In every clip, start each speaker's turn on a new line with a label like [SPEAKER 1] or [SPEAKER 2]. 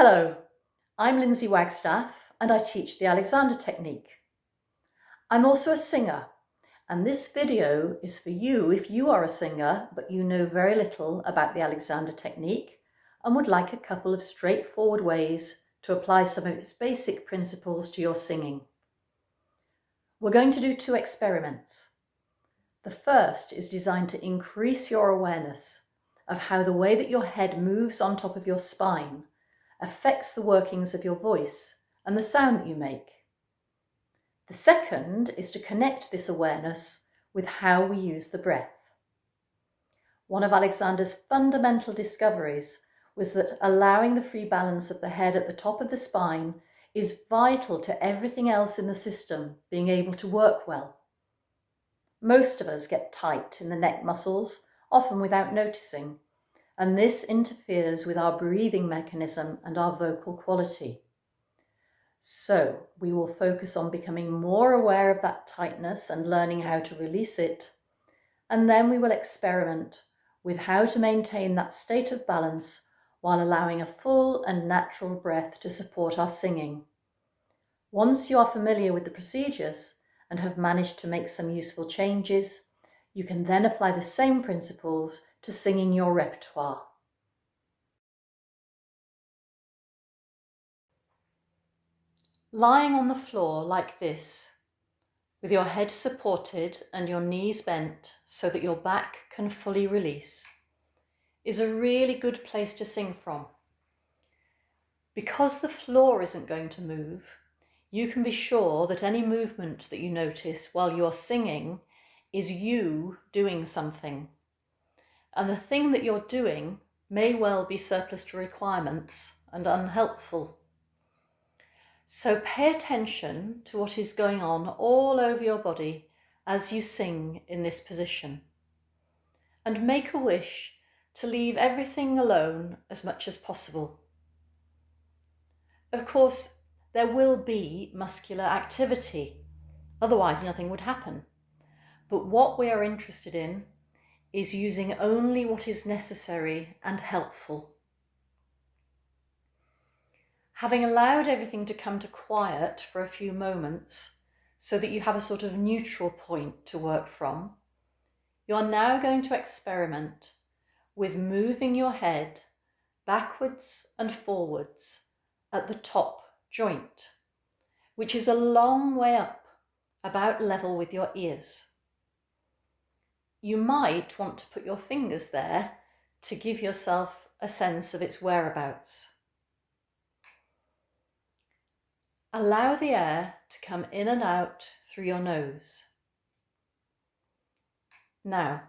[SPEAKER 1] Hello, I'm Lindsay Wagstaff and I teach the Alexander technique. I'm also a singer, and this video is for you if you are a singer but you know very little about the Alexander technique and would like a couple of straightforward ways to apply some of its basic principles to your singing. We're going to do two experiments. The first is designed to increase your awareness of how the way that your head moves on top of your spine affects the workings of your voice and the sound that you make. The second is to connect this awareness with how we use the breath. One of Alexander's fundamental discoveries was that allowing the free balance of the head at the top of the spine is vital to everything else in the system being able to work well. Most of us get tight in the neck muscles, often without noticing, and this interferes with our breathing mechanism and our vocal quality. So we will focus on becoming more aware of that tightness and learning how to release it, and then we will experiment with how to maintain that state of balance while allowing a full and natural breath to support our singing. Once you are familiar with the procedures and have managed to make some useful changes, you can then apply the same principles to singing your repertoire. Lying on the floor like this, with your head supported and your knees bent so that your back can fully release, is a really good place to sing from. Because the floor isn't going to move, you can be sure that any movement that you notice while you're singing is you doing something. And the thing that you're doing may well be surplus to requirements and unhelpful. So pay attention to what is going on all over your body as you sing in this position. And make a wish to leave everything alone as much as possible. Of course, there will be muscular activity, otherwise nothing would happen. But what we are interested in is using only what is necessary and helpful. Having allowed everything to come to quiet for a few moments so that you have a sort of neutral point to work from, you are now going to experiment with moving your head backwards and forwards at the top joint, which is a long way up, about level with your ears. You might want to put your fingers there to give yourself a sense of its whereabouts. Allow the air to come in and out through your nose. Now,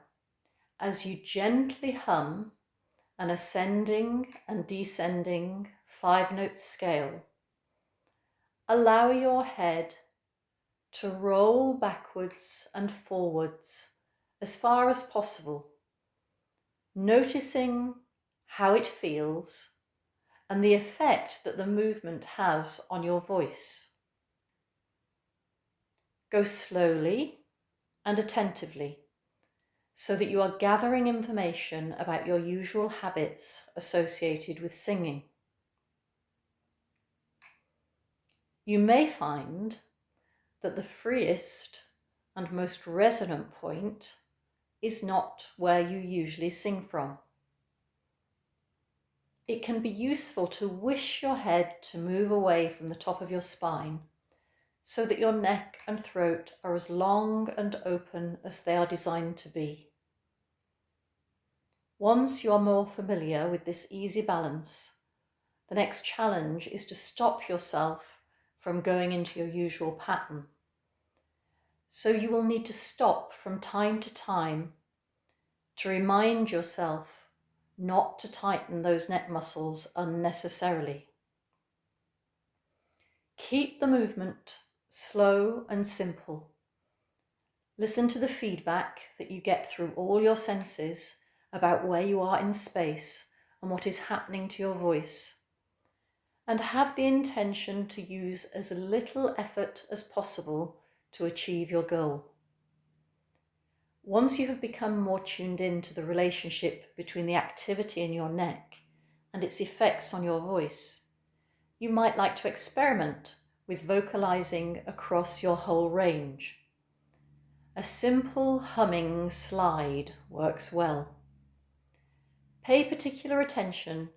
[SPEAKER 1] as you gently hum an ascending and descending 5-note scale, allow your head to roll backwards and forwards as far as possible, noticing how it feels and the effect that the movement has on your voice. Go slowly and attentively so that you are gathering information about your usual habits associated with singing. You may find that the freest and most resonant point is not where you usually sing from. It can be useful to wish your head to move away from the top of your spine so that your neck and throat are as long and open as they are designed to be. Once you are more familiar with this easy balance, the next challenge is to stop yourself from going into your usual pattern. So you will need to stop from time to time to remind yourself not to tighten those neck muscles unnecessarily. Keep the movement slow and simple. Listen to the feedback that you get through all your senses about where you are in space and what is happening to your voice, and have the intention to use as little effort as possible to achieve your goal. Once you have become more tuned in to the relationship between the activity in your neck and its effects on your voice, you might like to experiment with vocalizing across your whole range. A simple humming slide works well. Pay particular attention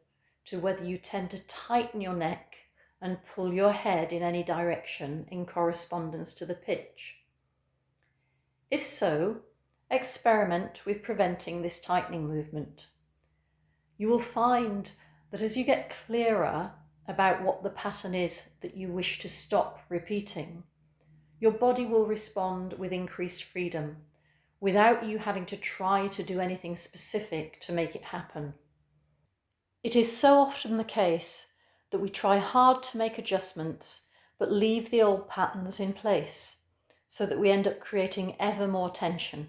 [SPEAKER 1] to whether you tend to tighten your neck and pull your head in any direction in correspondence to the pitch. If so, experiment with preventing this tightening movement. You will find that as you get clearer about what the pattern is that you wish to stop repeating, your body will respond with increased freedom without you having to try to do anything specific to make it happen. It is so often the case that we try hard to make adjustments but leave the old patterns in place, so that we end up creating ever more tension.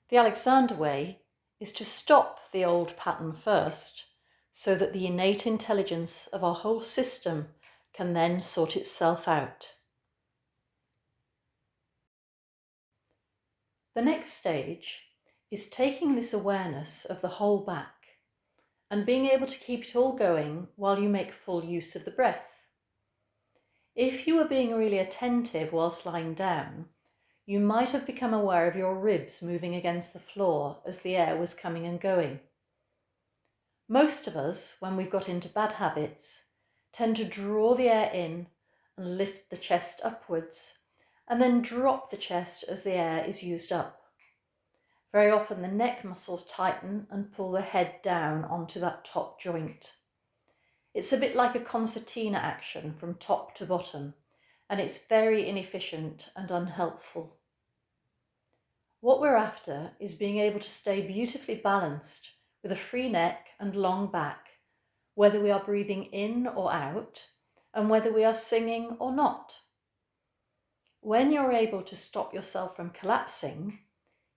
[SPEAKER 1] The Alexander way is to stop the old pattern first, so that the innate intelligence of our whole system can then sort itself out. The next stage is taking this awareness of the whole back and being able to keep it all going while you make full use of the breath. If you were being really attentive whilst lying down, you might have become aware of your ribs moving against the floor as the air was coming and going. Most of us, when we've got into bad habits, tend to draw the air in and lift the chest upwards, and then drop the chest as the air is used up. Very often the neck muscles tighten and pull the head down onto that top joint. It's a bit like a concertina action from top to bottom, and it's very inefficient and unhelpful. What we're after is being able to stay beautifully balanced with a free neck and long back, whether we are breathing in or out, and whether we are singing or not. When you're able to stop yourself from collapsing,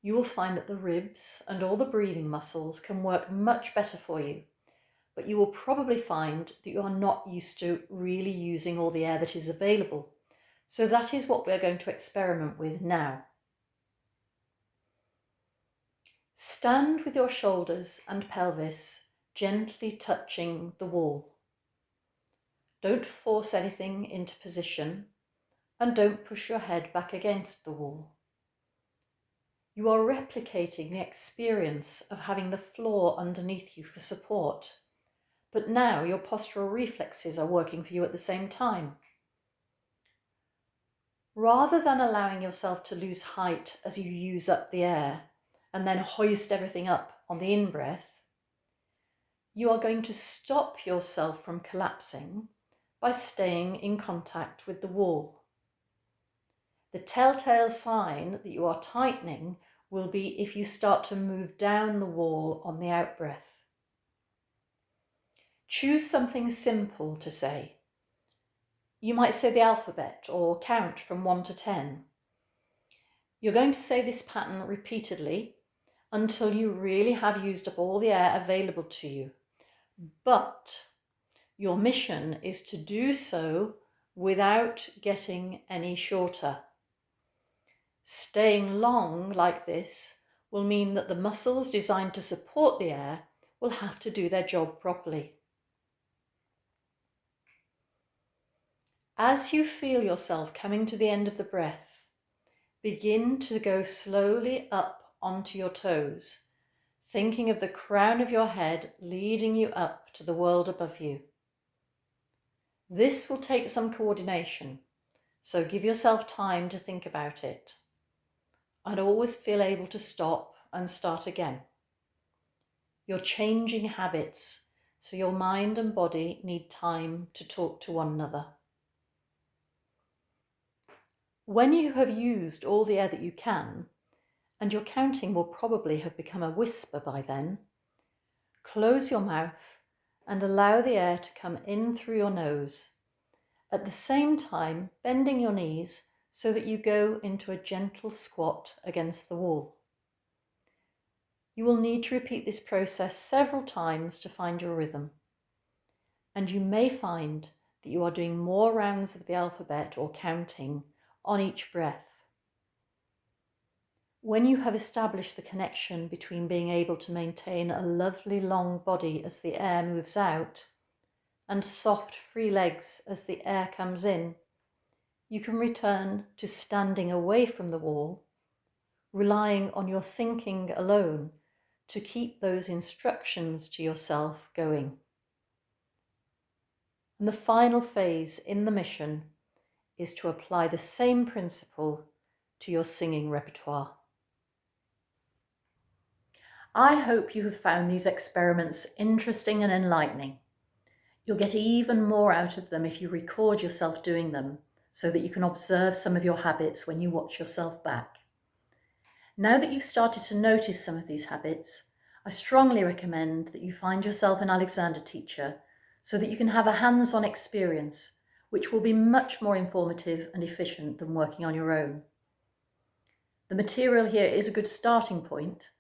[SPEAKER 1] you will find that the ribs and all the breathing muscles can work much better for you, but you will probably find that you are not used to really using all the air that is available. So that is what we're going to experiment with now. Stand with your shoulders and pelvis gently touching the wall. Don't force anything into position, and don't push your head back against the wall. You are replicating the experience of having the floor underneath you for support, but now your postural reflexes are working for you at the same time. Rather than allowing yourself to lose height as you use up the air and then hoist everything up on the in-breath, you are going to stop yourself from collapsing by staying in contact with the wall. The telltale sign that you are tightening will be if you start to move down the wall on the out-breath. Choose something simple to say. You might say the alphabet or count from 1 to 10. You're going to say this pattern repeatedly until you really have used up all the air available to you. But your mission is to do so without getting any shorter. Staying long like this will mean that the muscles designed to support the air will have to do their job properly. As you feel yourself coming to the end of the breath, begin to go slowly up onto your toes, thinking of the crown of your head leading you up to the world above you. This will take some coordination, so give yourself time to think about it. And always feel able to stop and start again. You're changing habits, so your mind and body need time to talk to one another. When you have used all the air that you can, and your counting will probably have become a whisper by then, close your mouth and allow the air to come in through your nose, at the same time bending your knees so that you go into a gentle squat against the wall. You will need to repeat this process several times to find your rhythm, and you may find that you are doing more rounds of the alphabet or counting on each breath. When you have established the connection between being able to maintain a lovely long body as the air moves out, and soft free legs as the air comes in, you can return to standing away from the wall, relying on your thinking alone to keep those instructions to yourself going. And the final phase in the mission is to apply the same principle to your singing repertoire. I hope you have found these experiments interesting and enlightening. You'll get even more out of them if you record yourself doing them, so that you can observe some of your habits when you watch yourself back. Now that you've started to notice some of these habits, I strongly recommend that you find yourself an Alexander teacher so that you can have a hands-on experience, which will be much more informative and efficient than working on your own. The material here is a good starting point,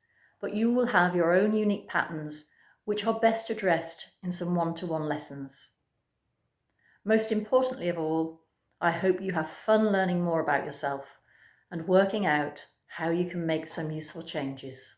[SPEAKER 1] but you will have your own unique patterns which are best addressed in some one-to-one lessons. Most importantly of all, I hope you have fun learning more about yourself and working out how you can make some useful changes.